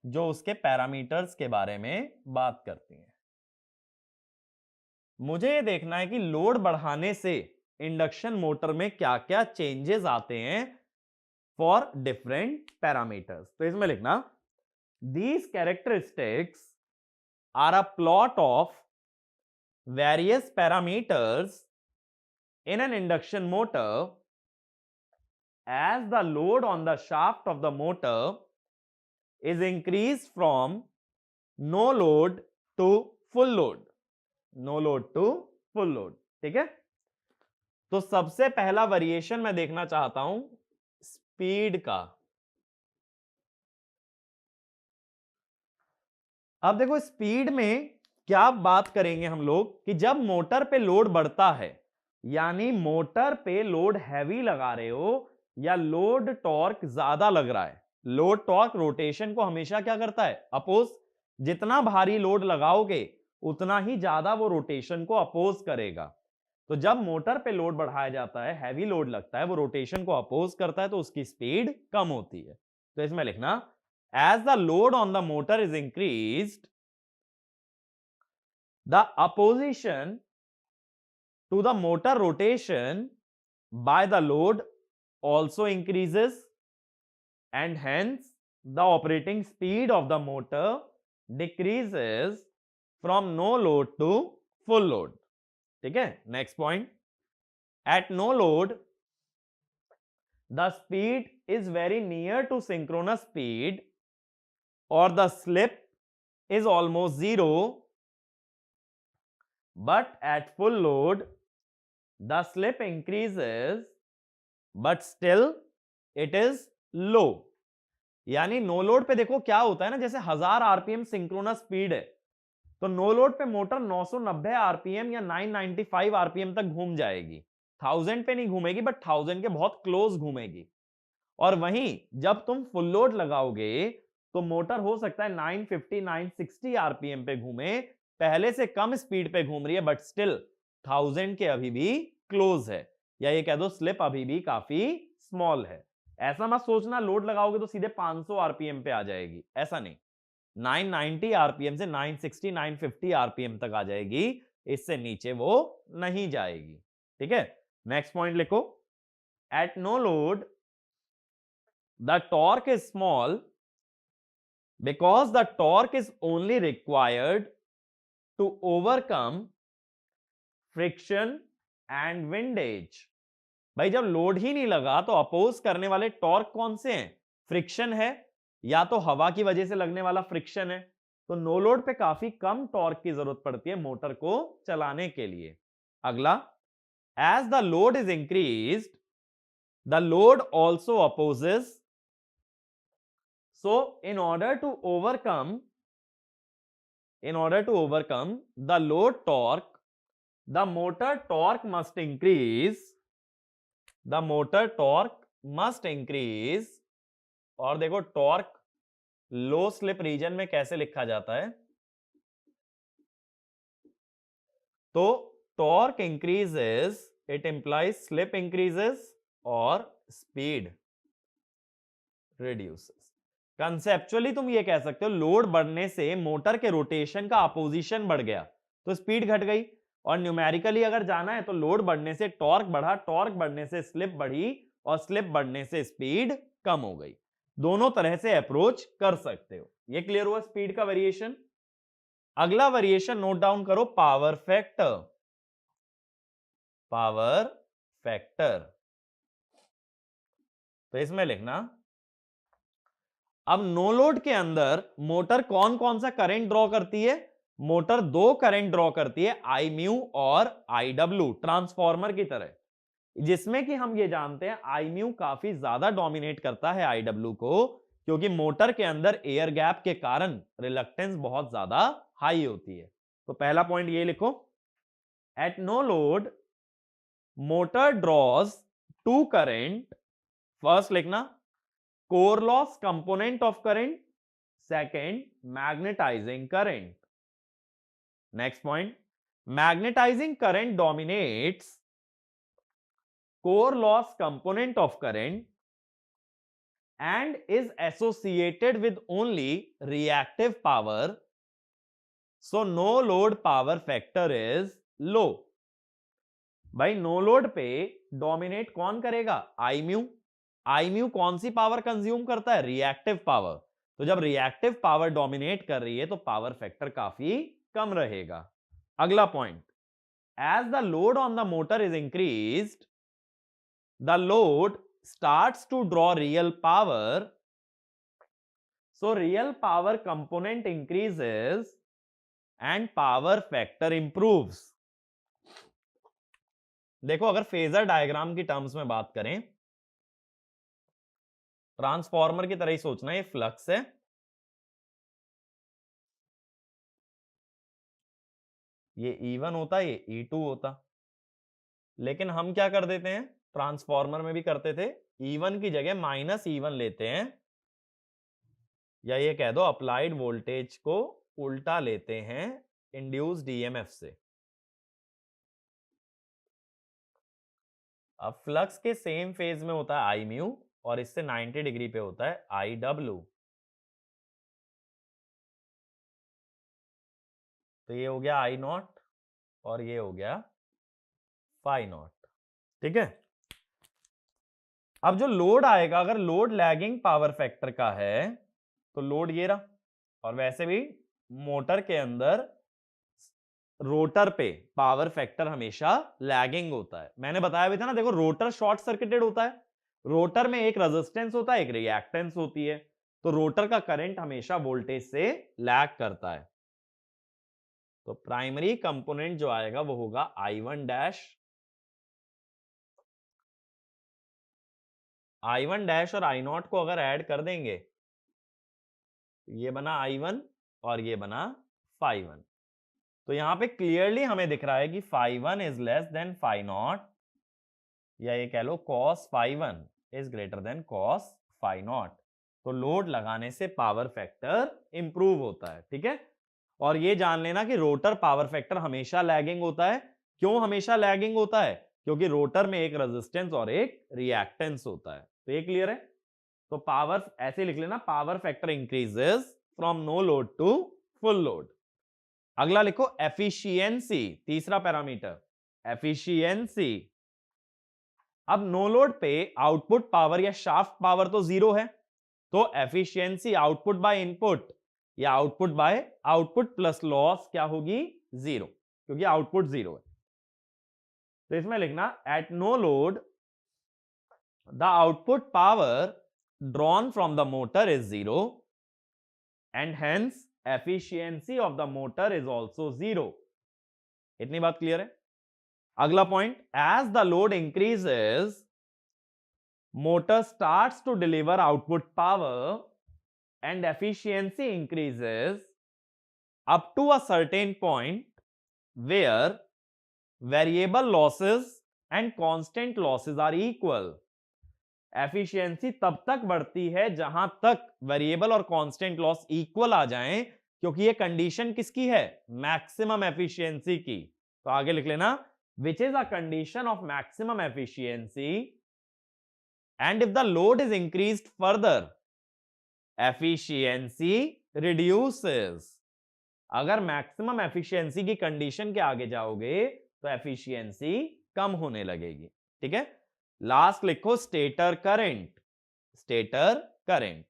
जो उसके पैरामीटर्स के बारे में बात करती हैं। मुझे ये देखना है कि लोड बढ़ाने से इंडक्शन मोटर में क्या क्या चेंजेस आते हैं फॉर डिफरेंट पैरामीटर्स। तो इसमें लिखना, these characteristics are a plot of various parameters in an induction motor as the load on the shaft of the motor is increased from no load to full load, no load to full load। ठीक है, तो सबसे पहला variation मैं देखना चाहता हूं speed का। अब देखो स्पीड में क्या बात करेंगे हम लोग कि जब मोटर पे लोड बढ़ता है, यानी मोटर पे लोड हैवी लगा रहे हो या लोड टॉर्क ज्यादा लग रहा है, लोड टॉर्क रोटेशन को हमेशा क्या करता है, अपोज। जितना भारी लोड लगाओगे उतना ही ज्यादा वो रोटेशन को अपोज करेगा। तो जब मोटर पे लोड बढ़ाया जाता है, हैवी लोड लगता है, वो रोटेशन को अपोज करता है, तो उसकी स्पीड कम होती है। तो इसमें लिखना, as the load on the motor is increased, the opposition to the motor rotation by the load also increases, and hence the operating speed of the motor decreases from no load to full load। ठीक है, next point, at no load the speed is very near to synchronous speed or the slip is almost zero, but at full load the slip increases but still it is low। यानी no load पे देखो क्या होता है ना, जैसे 1000 RPM synchronous speed है, तो नो लोड पे मोटर 990 आरपीएम या 995 आरपीएम तक घूम जाएगी, 1000 पे नहीं घूमेगी बट 1000 के बहुत क्लोज घूमेगी। और वहीं जब तुम फुल लोड लगाओगे तो मोटर हो सकता है 950 960 आरपीएम पे घूमे, पहले से कम स्पीड पे घूम रही है बट स्टिल 1000 के अभी भी क्लोज है, या ये कह दो स्लिप अभी भी काफी स्मॉल है। ऐसा मत सोचना लोड लगाओगे तो सीधे 500 आरपीएम पे आ जाएगी, ऐसा नहीं, 990 आरपीएम से 960 950 आरपीएम तक आ जाएगी, इससे नीचे वो नहीं जाएगी। ठीक है, नेक्स्ट पॉइंट लिखो, at no load the torque is small because the torque is only required to overcome friction and windage। भाई जब लोड ही नहीं लगा तो अपोज करने वाले टॉर्क कौन से हैं, फ्रिक्शन है, या तो हवा की वजह से लगने वाला फ्रिक्शन है। तो नो लोड पे काफी कम टॉर्क की जरूरत पड़ती है मोटर को चलाने के लिए। अगला, as the load is increased the load also opposes, so in order to overcome the load torque the motor torque must increase, the motor torque must increase। और देखो टॉर्क लो स्लिप रीजन में कैसे लिखा जाता है, तो torque increases, it implies slip increases और speed reduces. Conceptually तुम ये कह सकते हो लोड बढ़ने से मोटर के रोटेशन का अपोजिशन बढ़ गया तो स्पीड घट गई, और न्यूमेरिकली अगर जाना है तो लोड बढ़ने से टॉर्क बढ़ा, टॉर्क बढ़ने से स्लिप बढ़ी, और स्लिप बढ़ने से स्पीड कम हो गई। दोनों तरह से अप्रोच कर सकते हो। ये क्लियर हुआ स्पीड का वेरिएशन। अगला वेरिएशन नोट डाउन करो, पावर फैक्टर। पावर फैक्टर तो इसमें लिखना, अब नो लोड के अंदर मोटर कौन कौन सा करंट ड्रॉ करती है? मोटर दो करंट ड्रॉ करती है, आई म्यू और आई डब्ल्यू, ट्रांसफॉर्मर की तरह, जिसमें कि हम ये जानते हैं आई म्यू काफी ज्यादा डोमिनेट करता है आई डब्ल्यू को, क्योंकि मोटर के अंदर एयर गैप के कारण रिलक्टेंस बहुत ज्यादा हाई होती है। तो पहला पॉइंट ये लिखो, at no load motor draws two current. First लिखना core loss component of current, second magnetizing current. Next point, magnetizing current dominates core loss component of current and is associated with only reactive power, so no load power factor is low। भाई no load पे dominate कौन करेगा? आई mu. आई mu कौन सी power consume करता है? Reactive power. तो जब reactive power dominate कर रही है तो पावर फैक्टर काफी कम रहेगा। अगला point, as the load on the motor is increased the load starts to draw real power, so real power component increases and power factor improves। देखो अगर फेजर डायग्राम की टर्म्स में बात करें, ट्रांसफॉर्मर की तरह ही सोचना, ये फ्लक्स है, ये E1 होता, ये E2 होता, लेकिन हम क्या कर देते हैं, ट्रांसफॉर्मर में भी करते थे, E1 की जगह -E1 लेते हैं, या ये कह दो अप्लाइड वोल्टेज को उल्टा लेते हैं इंड्यूस्ड ईएमएफ से। अब फ्लक्स के सेम फेज में होता है आई म्यू और इससे 90 डिग्री पे होता है आई डब्ल्यू। तो ये हो गया आई नॉट और ये हो गया फाई नॉट। ठीक है, अब जो लोड आएगा, अगर लोड लैगिंग पावर फैक्टर का है तो लोड ये रहा, और वैसे भी मोटर के अंदर रोटर पे पावर फैक्टर हमेशा लैगिंग होता है। मैंने बताया भी था ना, देखो रोटर शॉर्ट सर्किटेड होता है, रोटर में एक रेजिस्टेंस होता है, एक रिएक्टेंस होती है, तो रोटर का करंट हमेशा वोल्टेज से लैग करता है। तो प्राइमरी कंपोनेंट जो आएगा वो होगा I1 डैश, I1 डैश और I0 को अगर ऐड कर देंगे ये बना I1 और ये बना phi1। तो यहां पे क्लियरली हमें दिख रहा है कि phi1 is less than phi0, या ये कह लो cos phi1 is greater than cos phi0। तो लोड लगाने से पावर फैक्टर इंप्रूव होता है। ठीक है, और ये जान लेना कि रोटर पावर फैक्टर हमेशा लैगिंग होता है। क्यों हमेशा लैगिंग होता है? क्योंकि रोटर में एक रेजिस्टेंस और एक रिएक्टेंस होता है। तो ये क्लियर है? तो पावर ऐसे लिख लेना, power factor increases from no load to full load. अगला लिखो एफिशिएंसी, तीसरा पैरामीटर एफिशिएंसी। अब नो लोड पे आउटपुट पावर या शाफ्ट पावर तो जीरो है, तो एफिशिएंसी आउटपुट बाय इनपुट या output by output plus loss क्या होगी? जीरो, क्योंकि आउटपुट जीरो है। तो इसमें लिखना at no load the output power drawn from the motor is zero and hence efficiency of the motor is also zero. इतनी बात क्लियर है? अगला point, as the load increases motor starts to deliver output power and efficiency increases up to a certain point where variable losses and constant losses are equal। Efficiency तब तक बढ़ती है जहां तक वेरिएबल और कांस्टेंट लॉस इक्वल आ जाएं, क्योंकि ये कंडीशन किसकी है? मैक्सिमम एफिशिएंसी की। तो आगे लिख लेना, which is a condition of maximum efficiency and if the load is increased further efficiency reduces. अगर मैक्सिमम एफिशिएंसी की कंडीशन के आगे जाओगे तो एफिशिएंसी कम होने लगेगी। ठीक है, लास्ट लिखो स्टेटर करंट। स्टेटर करंट,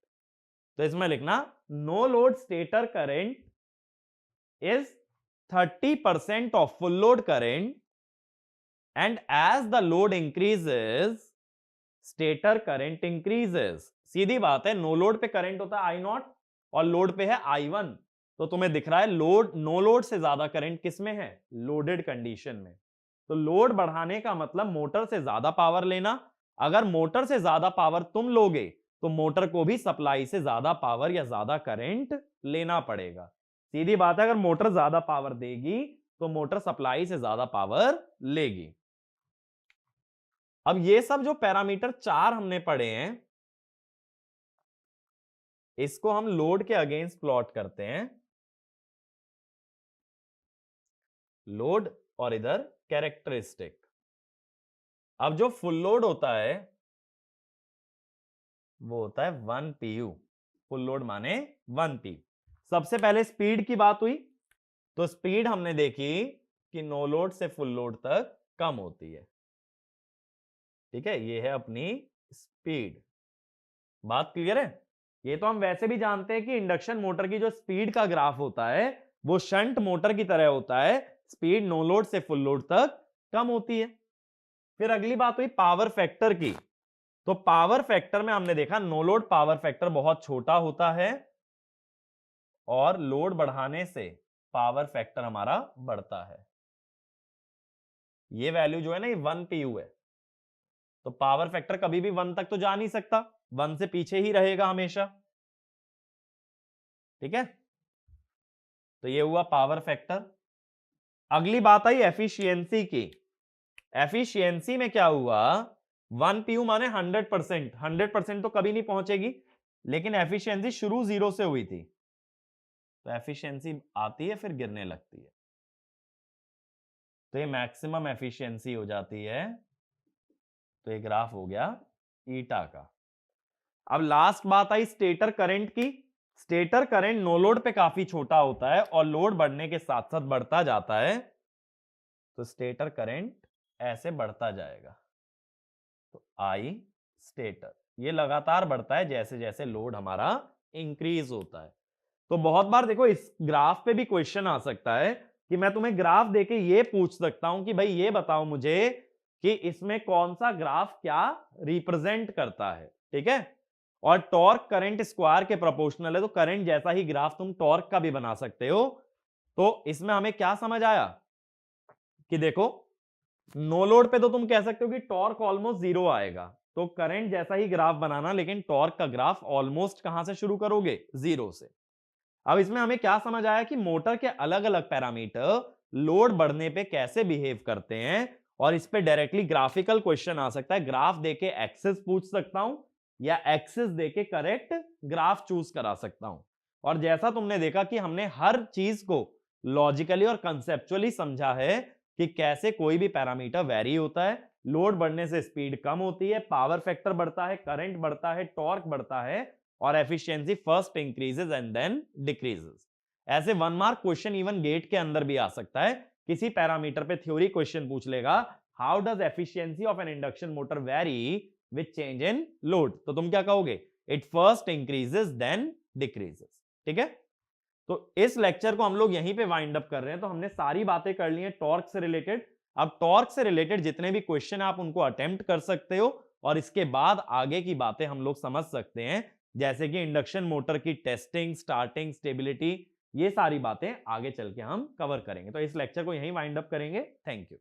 तो इसमें लिखना no load stator current is 30% of full load current and as the load increases stator current increases। सीधी बात है, नो लोड पे करंट होता है आई नॉट और लोड पे है I1, तो तुम्हें दिख रहा है लोड, नो लोड से ज्यादा करंट किसमें है, लोडेड कंडीशन में। तो लोड बढ़ाने का मतलब मोटर से ज्यादा पावर लेना। अगर मोटर से ज्यादा पावर तुम लोगे तो मोटर को भी सप्लाई से ज्यादा पावर या ज्यादा करंट लेना पड़ेगा। सीधी बात है, अगर मोटर ज्यादा पावर देगी तो मोटर सप्लाई से ज्यादा पावर लेगी। अब ये सब जो पैरामीटर 4 हमने पढ़े हैं, इसको हम लोड के अगेंस्ट प्लॉट करते हैं। लोड और इधर कैरेक्टरिस्टिक। अब जो फुल लोड होता है वो होता है 1 pu। फुल लोड माने 1 p। सबसे पहले स्पीड की बात हुई, तो स्पीड हमने देखी कि नो लोड से फुल लोड तक कम होती है। ठीक है, ये है अपनी स्पीड। बात क्लियर है? ये तो हम वैसे भी जानते हैं कि इंडक्शन मोटर की जो स्पीड का ग्राफ होता है वो शंट मोटर की तरह होता है, स्पीड नो लोड से फुल लोड तक कम होती है। फिर अगली बात हुई पावर फैक्टर की। तो पावर फैक्टर में हमने देखा नो लोड पावर फैक्टर बहुत छोटा होता है और लोड बढ़ाने से पावर फैक्टर हमारा बढ़ता है। ये वैल्यू जो है ना, ये 1 pu है, तो पावर फैक्टर कभी भी 1 तक तो जा नहीं सकता, 1 से पीछे ही रहेगा हमेशा। ठीक है, तो ये हुआ पावर फैक्टर। अगली बात आई एफिशिएंसी की। एफिशिएंसी में क्या हुआ, 1 pu माने 100%। 100% तो कभी नहीं पहुंचेगी, लेकिन एफिशिएंसी शुरू 0 से हुई थी, तो एफिशिएंसी आती है फिर गिरने लगती है, तो ये मैक्सिमम एफिशिएंसी हो जाती है। तो ये ग्राफ हो गया ईटा का। अब लास्ट बात आई स्टेटर करंट की। स्टेटर करंट नो लोड पे काफी छोटा होता है और लोड बढ़ने के साथ साथ बढ़ता जाता है, तो स्टेटर करंट ऐसे बढ़ता जाएगा। तो आई स्टेटर ये लगातार बढ़ता है जैसे जैसे लोड हमारा इंक्रीज होता है। तो बहुत बार देखो इस ग्राफ पे भी क्वेश्चन आ सकता है कि मैं तुम्हें ग्राफ देके ये पूछ सकता हूं कि भाई ये बताओ मुझे कि इसमें कौन सा ग्राफ क्या रिप्रेजेंट करता है। ठीक है, और टॉर्क करंट स्क्वायर के प्रोपोर्शनल है, तो करंट जैसा ही ग्राफ तुम टॉर्क का भी बना सकते हो। तो इसमें हमें क्या समझ आया कि देखो नो लोड पे तो तुम कह सकते हो कि टॉर्क ऑलमोस्ट 0 आएगा, तो करंट जैसा ही ग्राफ बनाना, लेकिन टॉर्क का ग्राफ ऑलमोस्ट कहां से शुरू करोगे, 0 से। अब इसमें हमें क्या समझ आया कि मोटर के अलग अलग पैरामीटर लोड बढ़ने पे कैसे बिहेव करते हैं, और इस पे डायरेक्टली ग्राफिकल क्वेश्चन आ सकता है। ग्राफ देके एक्सेस पूछ सकता हूं या एक्सेस देके करेक्ट ग्राफ चूज करा सकता हूं। और जैसा तुमने देखा कि हमने हर चीज को लॉजिकली और कंसेप्चुअली समझा है कि कैसे कोई भी पैरामीटर वेरी होता है। लोड बढ़ने से स्पीड कम होती है, पावर फैक्टर बढ़ता है, करंट बढ़ता है, टॉर्क बढ़ता है, और efficiency first increases and then decreases. ऐसे 1 मार्क क्वेश्चन इवन गेट के अंदर भी आ सकता है। किसी पैरामीटर पे थ्योरी क्वेश्चन पूछ लेगा, how does efficiency of an induction motor vary with change in load, तो तुम क्या कहोगे, it first increases then decreases. ठीक है, तो इस लेक्चर को हम लोग यहीं पे वाइंड अप कर रहे हैं। तो हमने सारी बातें कर ली हैं टॉर्क से रिलेटेड। अब टॉर्क से रिलेटेड जितने भी क्वेश्चन आप उनको अटेम्प्ट कर सकते हो, और इसके बाद आगे की बातें हम लोग समझ सकते हैं, जैसे कि इंडक्शन मोटर की टेस्टिंग, स्टार्टिंग, स्टेबिलिटी, ये सारी बातें आगे चल के हम कवर करेंगे। तो इस लेक्चर को यहीं वाइंड अप करेंगे। Thank you.